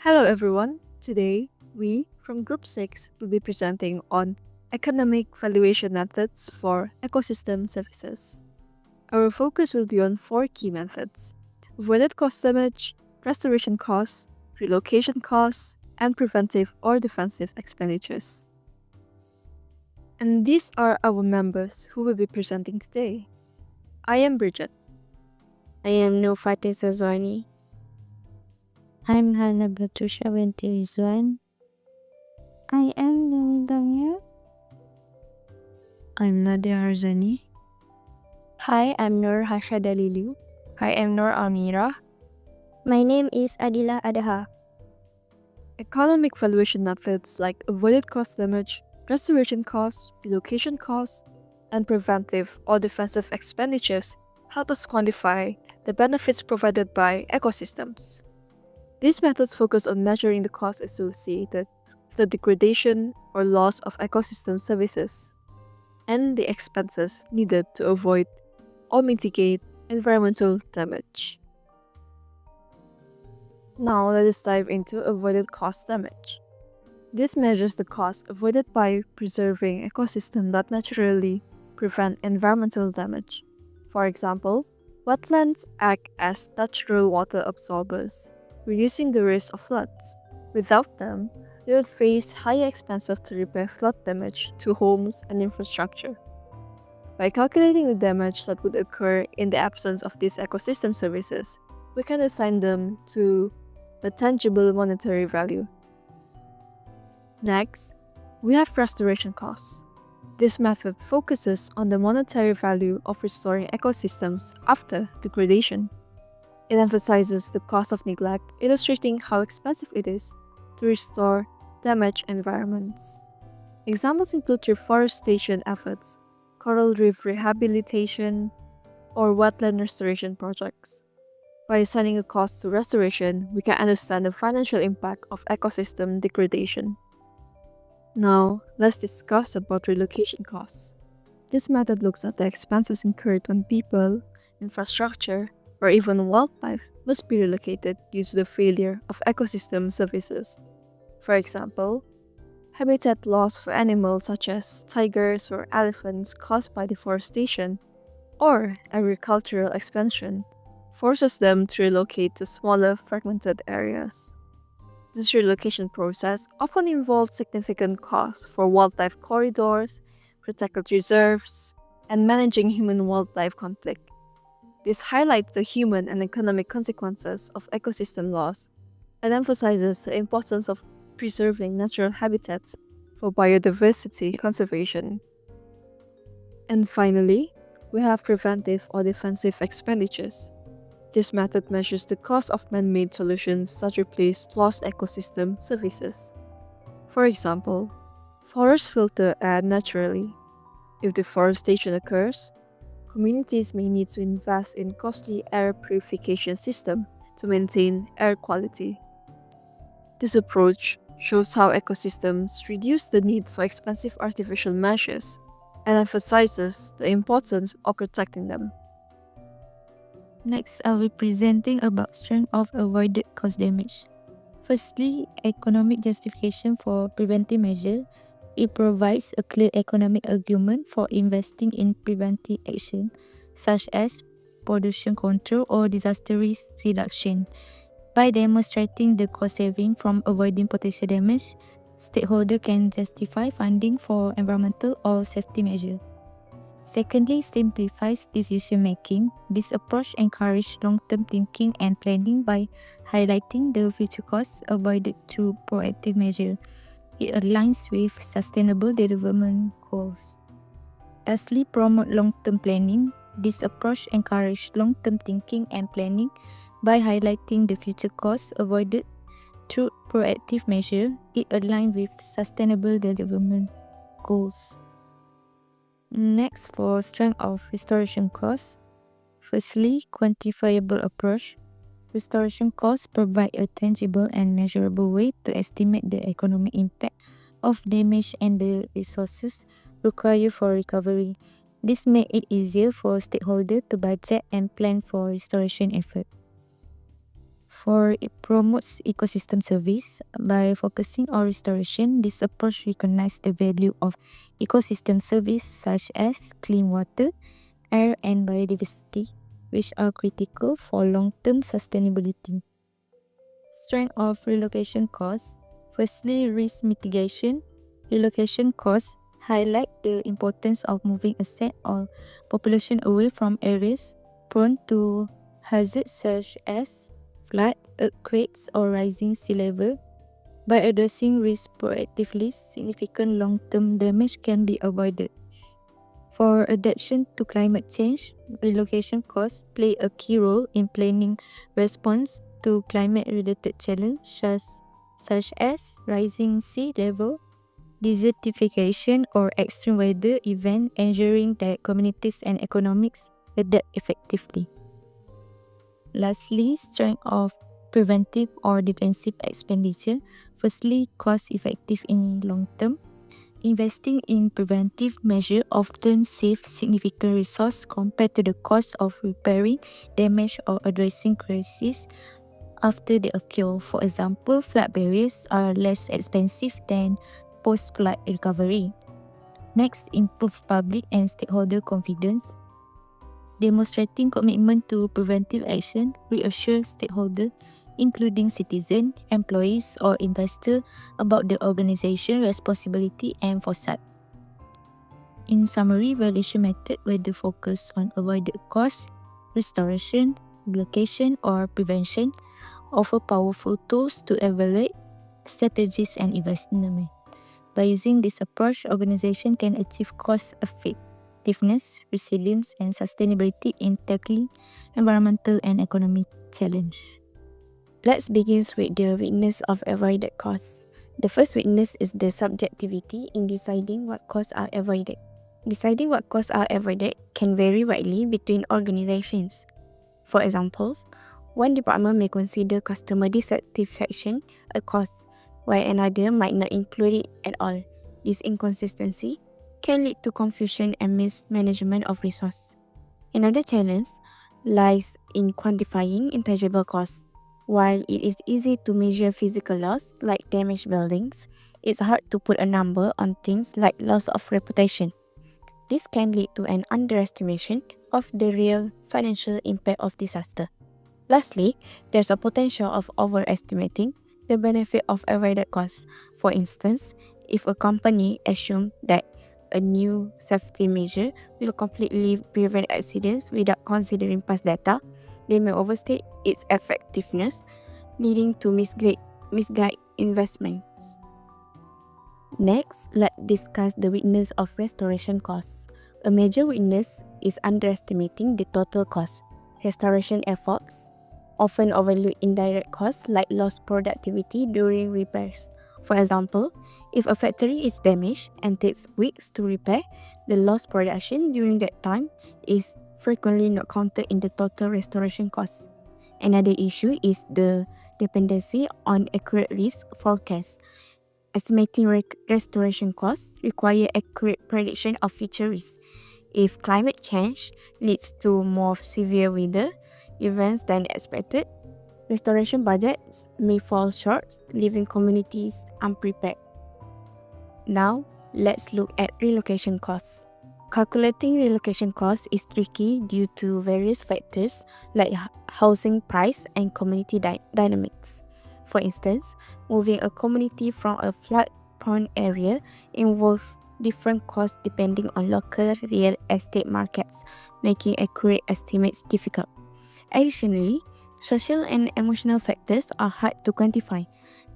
Hello everyone. Today, we from Group 6 will be presenting on Economic Valuation Methods for Ecosystem Services. Our focus will be on four key methods: avoided cost damage, restoration costs, relocation costs, and preventive or defensive expenditures. And these are our members who will be presenting today. I am Bridget. I am no Fatin Syazwani. I'm Hana Batrisyia Binti Ridzuan. I am Damia. I'm Nadya Harzani. Hi, I'm Nur Dalily. I am Amira. My name is Adilah Adha. Economic valuation methods like avoided cost damage, restoration costs, relocation costs, and preventive or defensive expenditures help us quantify the benefits provided by ecosystems. These methods focus on measuring the costs associated with the degradation or loss of ecosystem services and the expenses needed to avoid or mitigate environmental damage. Now let us dive into avoided cost damage. This measures the cost avoided by preserving ecosystems that naturally prevent environmental damage. For example, wetlands act as natural water absorbers, reducing the risk of floods. Without them, they would face higher expenses to repair flood damage to homes and infrastructure. By calculating the damage that would occur in the absence of these ecosystem services, we can assign them to a tangible monetary value. Next, we have restoration costs. This method focuses on the monetary value of restoring ecosystems after degradation. It emphasizes the cost of neglect, illustrating how expensive it is to restore damaged environments. Examples include reforestation efforts, coral reef rehabilitation, or wetland restoration projects. By assigning a cost to restoration, we can understand the financial impact of ecosystem degradation. Now, let's discuss about relocation costs. This method looks at the expenses incurred when people, infrastructure, or even wildlife must be relocated due to the failure of ecosystem services. For example, habitat loss for animals such as tigers or elephants caused by deforestation, or agricultural expansion, forces them to relocate to smaller, fragmented areas. This relocation process often involves significant costs for wildlife corridors, protected reserves, and managing human-wildlife conflict. This highlights the human and economic consequences of ecosystem loss and emphasizes the importance of preserving natural habitats for biodiversity conservation. And finally, we have preventive or defensive expenditures. This method measures the cost of man-made solutions that replace lost ecosystem services. For example, forests filter air naturally. If deforestation occurs, communities may need to invest in costly air purification systems to maintain air quality. This approach shows how ecosystems reduce the need for expensive artificial measures and emphasizes the importance of protecting them. Next, I will be presenting about strength of avoided cost damage. Firstly, economic justification for preventive measure. It provides a clear economic argument for investing in preventive action, such as pollution control or disaster risk reduction. By demonstrating the cost saving from avoiding potential damage, stakeholders can justify funding for environmental or safety measures. Secondly, simplifies decision making. This approach encourages long-term thinking and planning by highlighting the future costs avoided through proactive measures. It aligns with sustainable development goals. Lastly, promote long-term planning. This approach encourages long-term thinking and planning by highlighting the future costs avoided through proactive measures. It aligns with sustainable development goals. Next, for strength of restoration costs. Firstly, quantifiable approach. Restoration costs provide a tangible and measurable way to estimate the economic impact of damage and the resources required for recovery. This makes it easier for stakeholders to budget and plan for restoration effort. For it promotes ecosystem service. By focusing on restoration, this approach recognizes the value of ecosystem service such as clean water, air, and biodiversity, which are critical for long-term sustainability. Strength of relocation costs. Firstly, risk mitigation. Relocation costs highlight the importance of moving asset or population away from areas prone to hazards such as flood, earthquakes, or rising sea level. By addressing risk proactively, significant long-term damage can be avoided. For adaptation to climate change, relocation costs play a key role in planning response to climate-related challenges such as rising sea level, desertification, or extreme weather events, ensuring that communities and economics adapt effectively. Lastly, strength of preventive or defensive expenditure. Firstly, cost-effective in long term. Investing in preventive measures often saves significant resources compared to the cost of repairing damage or addressing crises after they occur. For example, flood barriers are less expensive than post-flood recovery. Next, improve public and stakeholder confidence. Demonstrating commitment to preventive action reassures stakeholders, including citizens, employees, or investors, about the organization's responsibility and foresight. In summary, valuation method, whether focused on avoided costs, restoration, relocation, or prevention, offer powerful tools to evaluate strategies and investment. By using this approach, organizations can achieve cost effectiveness, resilience, and sustainability in tackling environmental and economic challenges. Let's begin with the weakness of avoided costs. The first weakness is the subjectivity in deciding what costs are avoided. Deciding what costs are avoided can vary widely between organizations. For example, one department may consider customer dissatisfaction a cost, while another might not include it at all. This inconsistency can lead to confusion and mismanagement of resources. Another challenge lies in quantifying intangible costs. While it is easy to measure physical loss, like damaged buildings, it's hard to put a number on things like loss of reputation. This can lead to an underestimation of the real financial impact of disaster. Lastly, there's a potential of overestimating the benefit of avoided costs. For instance, if a company assumes that a new safety measure will completely prevent accidents without considering past data, they may overstate its effectiveness, leading to misguided investments. Next, let's discuss the weakness of restoration costs. A major weakness is underestimating the total cost. Restoration efforts often overlook indirect costs like lost productivity during repairs. For example, if a factory is damaged and takes weeks to repair, the lost production during that time is frequently not counted in the total restoration costs. Another issue is the dependency on accurate risk forecasts. Estimating restoration costs require accurate prediction of future risks. If climate change leads to more severe weather events than expected, restoration budgets may fall short, leaving communities unprepared. Now, let's look at relocation costs. Calculating relocation costs is tricky due to various factors like housing price and community dynamics. For instance, moving a community from a flood-prone area involves different costs depending on local real estate markets, making accurate estimates difficult. Additionally, social and emotional factors are hard to quantify.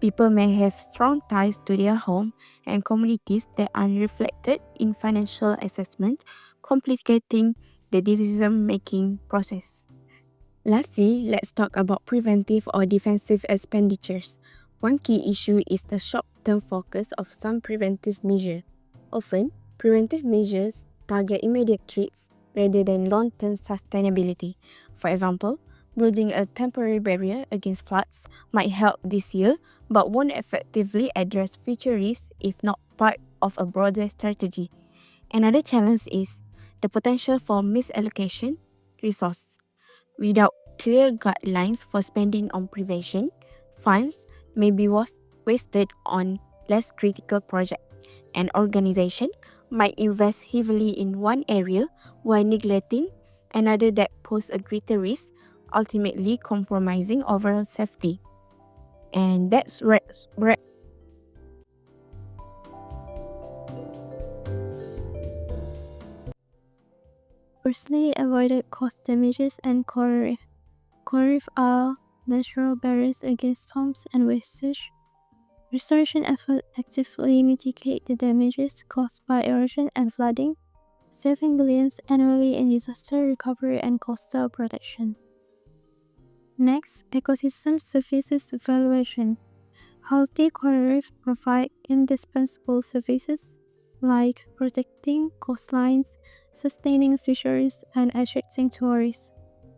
People may have strong ties to their home and communities that are reflected in financial assessment, complicating the decision-making process. Lastly, let's talk about preventive or defensive expenditures. One key issue is the short-term focus of some preventive measures. Often, preventive measures target immediate threats rather than long-term sustainability. For example, building a temporary barrier against floods might help this year, but won't effectively address future risks if not part of a broader strategy. Another challenge is the potential for misallocation resources. Without clear guidelines for spending on prevention, funds may be wasted on less critical projects. An organization might invest heavily in one area while neglecting another that poses a greater risk, ultimately compromising overall safety. And that's Firstly, avoided cost damages and coral reef. Coral reef are natural barriers against storms and wastage. Restoration efforts actively mitigate the damages caused by erosion and flooding, saving billions annually in disaster recovery and coastal protection. Next, ecosystem services evaluation. Healthy coral reefs provide indispensable services like protecting coastlines, sustaining fisheries, and attracting tourists.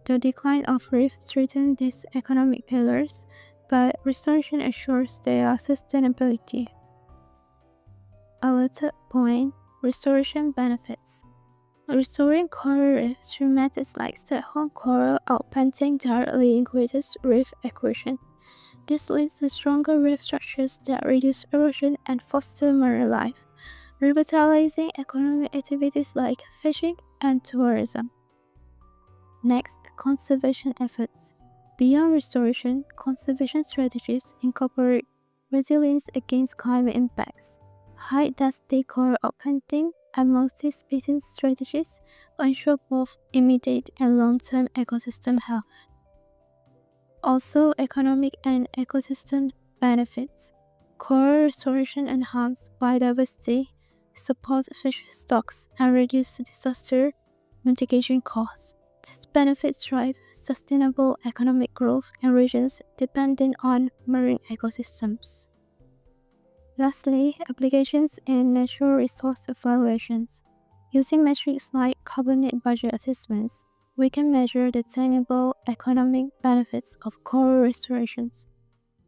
The decline of reefs threatens these economic pillars, but restoration assures their sustainability. Our third point, restoration benefits. Restoring coral reefs through methods like stay-at-home coral outplanting directly increases reef equation. This leads to stronger reef structures that reduce erosion and foster marine life, revitalizing economic activities like fishing and tourism. Next, conservation efforts. Beyond restoration, conservation strategies incorporate resilience against climate impacts, high density coral outplanting, and multi-species strategies to ensure both immediate and long-term ecosystem health. Also, economic and ecosystem benefits. Coral restoration enhances biodiversity, supports fish stocks, and reduces disaster mitigation costs. These benefits drive sustainable economic growth in regions dependent on marine ecosystems. Lastly, applications in natural resource evaluations. Using metrics like carbon net budget assessments, we can measure the tangible economic benefits of coral restorations.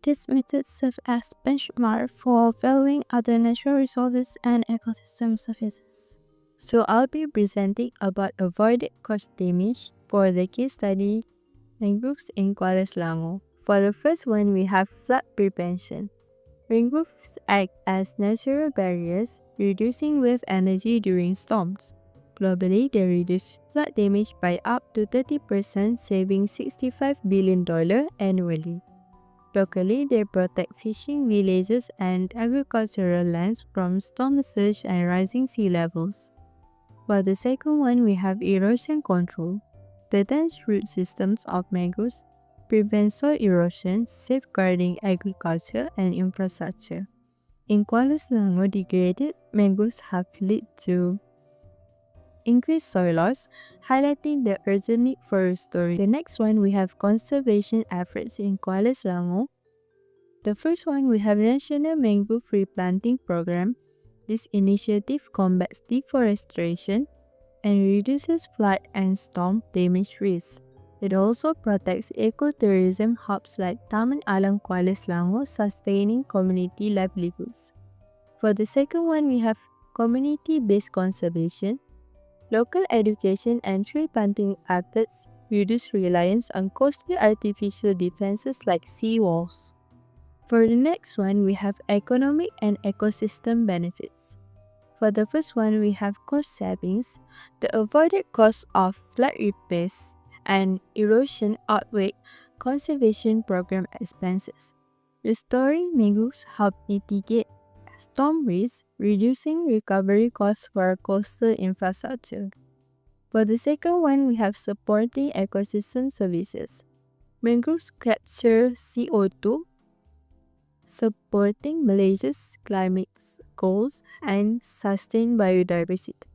These methods serve as benchmark for valuing other natural resources and ecosystem services. So I'll be presenting about avoided cost damage for the case study mangroves in Kuala Selangor. For the first one, we have flood prevention. Mangroves act as natural barriers, reducing wave energy during storms. Globally, they reduce flood damage by up to 30%, saving $65 billion annually. Locally, they protect fishing villages and agricultural lands from storm surge and rising sea levels. For the second one, we have erosion control. The dense root systems of mangroves prevent soil erosion, safeguarding agriculture and infrastructure. In Kuala Selangor, degraded mangroves have led to increased soil loss, highlighting the urgent need for restoring. The next one, we have conservation efforts in Kuala Selangor. The first one, we have National Mangrove Replanting Program. This initiative combats deforestation and reduces flood and storm damage risks. It also protects ecotourism hubs like Taman Alam Kuala Selangor, sustaining community livelihoods. For the second one, we have community-based conservation. Local education and tree planting efforts reduce reliance on costly artificial defenses like seawalls. For the next one, we have economic and ecosystem benefits. For the first one, we have cost savings. The avoided cost of flood repairs and erosion outweigh conservation program expenses. Restoring mangroves help mitigate storm risks, reducing recovery costs for coastal infrastructure. For the second one, we have supporting ecosystem services. Mangroves capture CO2, supporting Malaysia's climate goals and sustain biodiversity,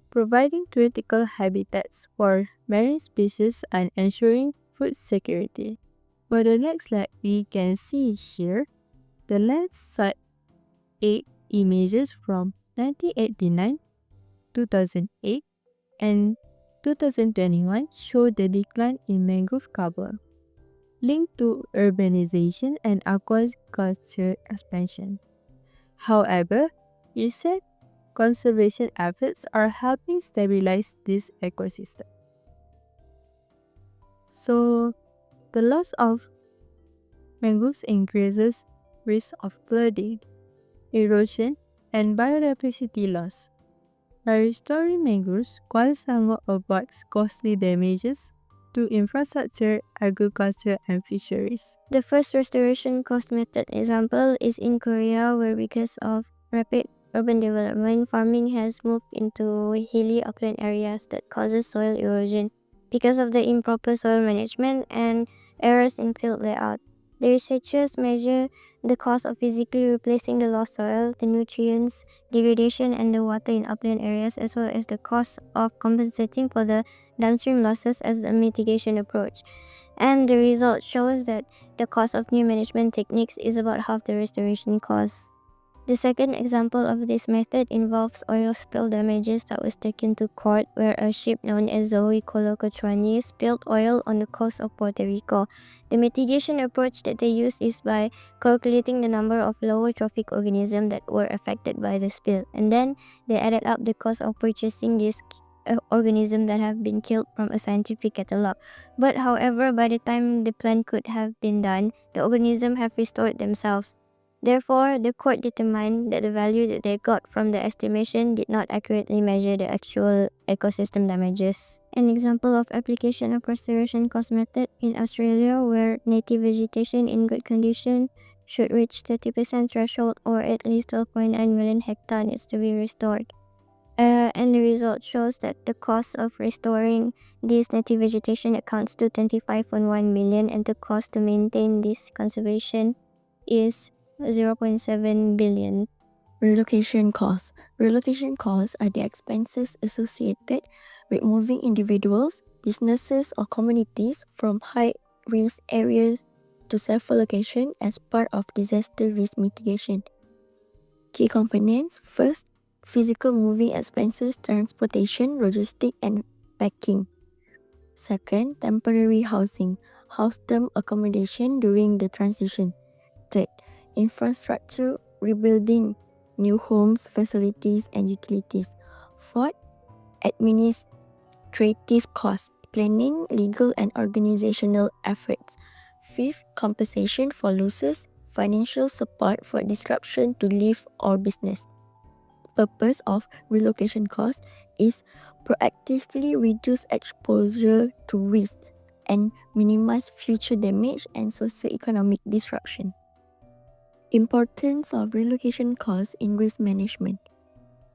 providing critical habitats for marine species and ensuring food security. For the next slide, we can see here the Landsat 8 images from 1989, 2008, and 2021 show the decline in mangrove cover, linked to urbanization and aquaculture expansion. However, recent conservation efforts are helping stabilize this ecosystem. So, the loss of mangroves increases risk of flooding, erosion, and biodiversity loss. By restoring mangroves, Kuala Selangor avoids costly damages to infrastructure, agriculture, and fisheries. The first restoration cost method example is in Korea, where because of rapid urban development, farming has moved into hilly upland areas that causes soil erosion because of the improper soil management and errors in field layout. The researchers measure the cost of physically replacing the lost soil, the nutrients, degradation, and the water in upland areas, as well as the cost of compensating for the downstream losses as a mitigation approach. And the result shows that the cost of new management techniques is about half the restoration cost. The second example of this method involves oil spill damages that was taken to court, where a ship known as Zoe Colocotrani spilled oil on the coast of Puerto Rico. The mitigation approach that they used is by calculating the number of lower trophic organisms that were affected by the spill, and then they added up the cost of purchasing these organisms that have been killed from a scientific catalog. But however, by the time the plan could have been done, the organisms have restored themselves. Therefore, the court determined that the value that they got from the estimation did not accurately measure the actual ecosystem damages. An example of application of restoration cost method in Australia, where native vegetation in good condition should reach 30% threshold, or at least 12.9 million hectares needs to be restored. And the result shows that the cost of restoring this native vegetation accounts to 25.1 million, and the cost to maintain this conservation is 0.7 billion. Relocation costs. Relocation costs are the expenses associated with moving individuals, businesses, or communities from high-risk areas to safer location as part of disaster risk mitigation. Key components. First, physical moving expenses, transportation, logistics, and packing. Second, temporary housing, house-term accommodation during the transition. Third, infrastructure rebuilding, new homes, facilities, and utilities. Fourth, administrative costs, planning, legal, and organizational efforts. Fifth, compensation for losses, financial support for disruption to life or business. Purpose of relocation costs is proactively reduce exposure to risk and minimize future damage and socioeconomic disruption. Importance of relocation costs in risk management.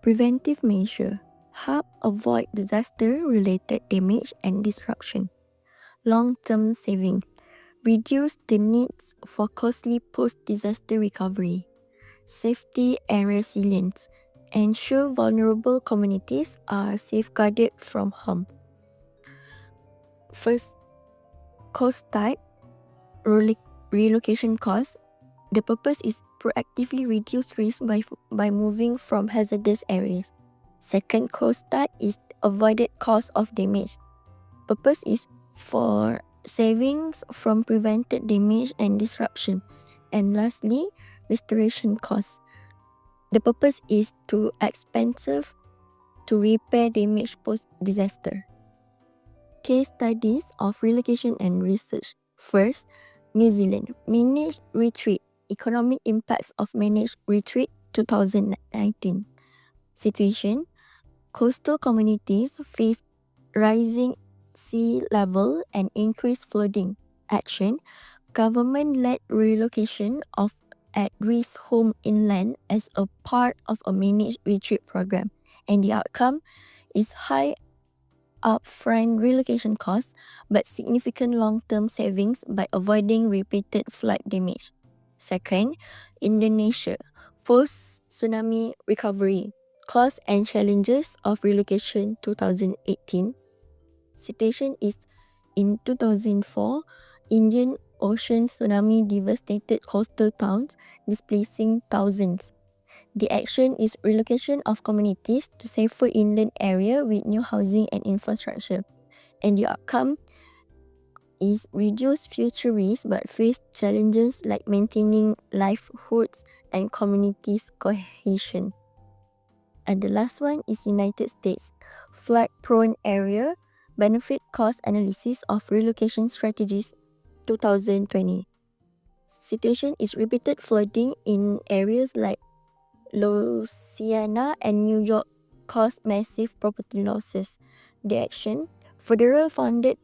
Preventive measure help avoid disaster-related damage and disruption. Long-term savings reduce the needs for costly post-disaster recovery. Safety and resilience ensure vulnerable communities are safeguarded from harm. First, cost type, relocation costs. The purpose is proactively reduce risk by moving from hazardous areas. Second cost type is avoided cost of damage. Purpose is for savings from prevented damage and disruption. And lastly, restoration costs. The purpose is too expensive to repair damage post-disaster. Case studies of relocation and research. First, New Zealand. Managed retreat. Economic impacts of managed retreat 2019. Situation. Coastal communities face rising sea level and increased flooding. Action. Government-led relocation of at-risk home inland as a part of a managed retreat program. And the outcome is high upfront relocation costs but significant long-term savings by avoiding repeated flood damage. Second, Indonesia. Post-tsunami recovery. Costs and challenges of relocation 2018. Situation is in 2004, Indian Ocean tsunami devastated coastal towns, displacing thousands. The action is relocation of communities to safer inland area with new housing and infrastructure. And the outcome is reduced future risk but face challenges like maintaining livelihoods and communities cohesion. And the last one is United States. Flood-prone area, Benefit Cost Analysis of Relocation Strategies 2020. Situation is repeated flooding in areas like Louisiana and New York caused massive property losses. The action, federal funded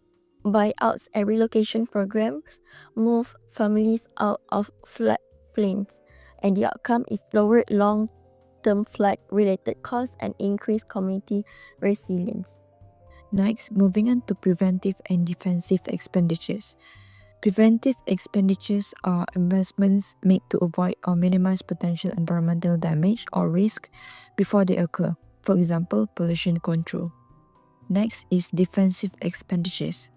buyouts and relocation programs, move families out of floodplains, and the outcome is lowered long-term flood-related costs and increased community resilience. Next, moving on to preventive and defensive expenditures. Preventive expenditures are investments made to avoid or minimize potential environmental damage or risk before they occur, for example, pollution control. Next is defensive expenditures,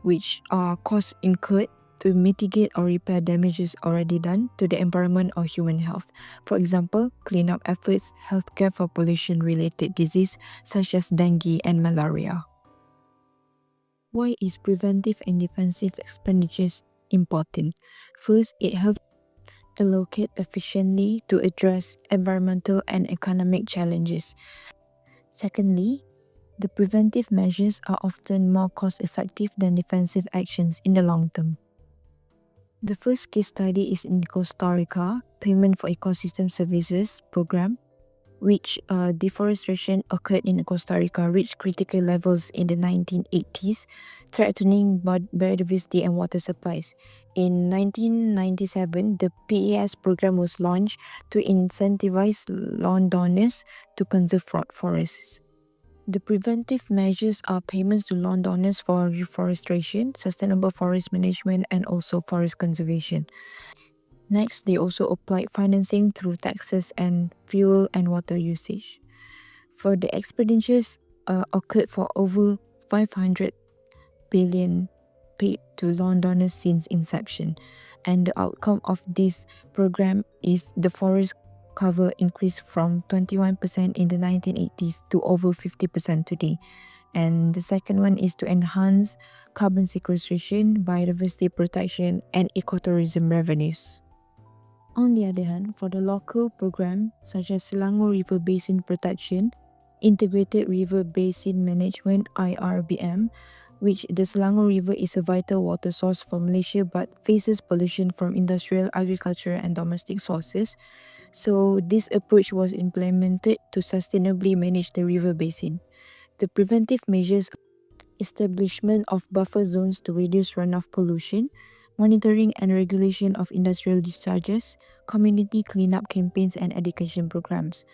which are costs incurred to mitigate or repair damages already done to the environment or human health. For example, cleanup efforts, healthcare for pollution-related disease such as dengue and malaria. Why is preventive and defensive expenditures important? First, it helps allocate efficiently to address environmental and economic challenges. Secondly, the preventive measures are often more cost-effective than defensive actions in the long term. The first case study is in Costa Rica, Payment for Ecosystem Services program, which deforestation occurred in Costa Rica reached critical levels in the 1980s, threatening biodiversity and water supplies. In 1997, the PES program was launched to incentivize landowners to conserve forests. The preventive measures are payments to landowners for reforestation, sustainable forest management, and also forest conservation. Next, they also applied financing through taxes and fuel and water usage. For the expenditures occurred for over 500 billion paid to landowners since inception, and the outcome of this program is the forest cover increased from 21% in the 1980s to over 50% today. And the second one is to enhance carbon sequestration, biodiversity protection, and ecotourism revenues. On the other hand, for the local program such as Selangor River Basin Protection, Integrated River Basin Management (IRBM), which the Selangor River is a vital water source for Malaysia but faces pollution from industrial, agriculture, and domestic sources. So this approach was implemented to sustainably manage the river basin. The preventive measures establishment of buffer zones to reduce runoff pollution, monitoring and regulation of industrial discharges, community cleanup campaigns, and education programs,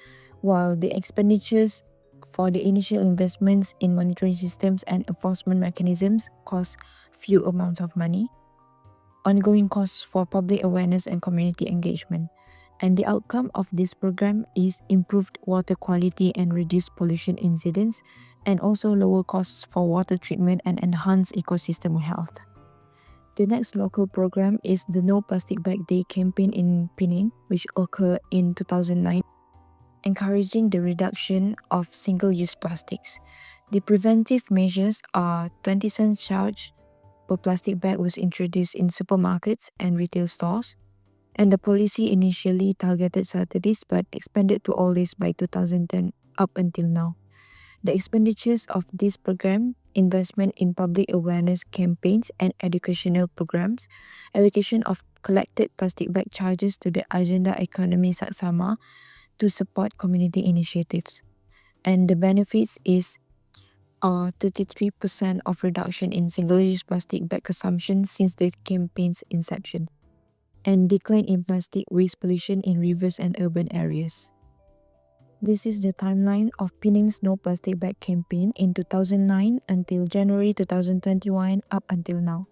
while the expenditures for the initial investments in monitoring systems and enforcement mechanisms cost few amounts of money. Ongoing costs for public awareness and community engagement. And the outcome of this program is improved water quality and reduced pollution incidents, and also lower costs for water treatment and enhanced ecosystem health. The next local program is the No Plastic Bag Day campaign in Penang, which occurred in 2009, encouraging the reduction of single-use plastics. The preventive measures are 20 cents charge per plastic bag was introduced in supermarkets and retail stores, and the policy initially targeted Saturdays but expanded to all days by 2010 up until now. The expenditures of this program, investment in public awareness campaigns and educational programs, allocation of collected plastic bag charges to the Agenda Ekonomi Saksama to support community initiatives. And the benefits is 33% of reduction in single-use plastic bag consumption since the campaign's inception, and decline in plastic waste pollution in rivers and urban areas. This is the timeline of Penang's No Plastic Bag campaign in 2009 until January 2021 up until now.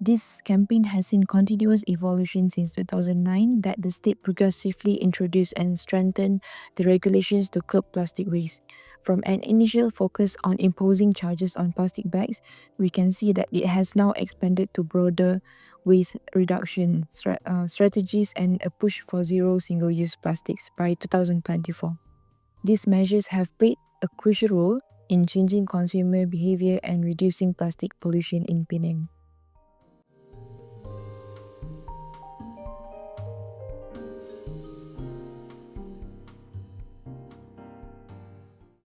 This campaign has seen continuous evolution since 2009 that the state progressively introduced and strengthened the regulations to curb plastic waste. From an initial focus on imposing charges on plastic bags, we can see that it has now expanded to broader waste reduction strategies and a push for zero single-use plastics by 2024. These measures have played a crucial role in changing consumer behavior and reducing plastic pollution in Penang.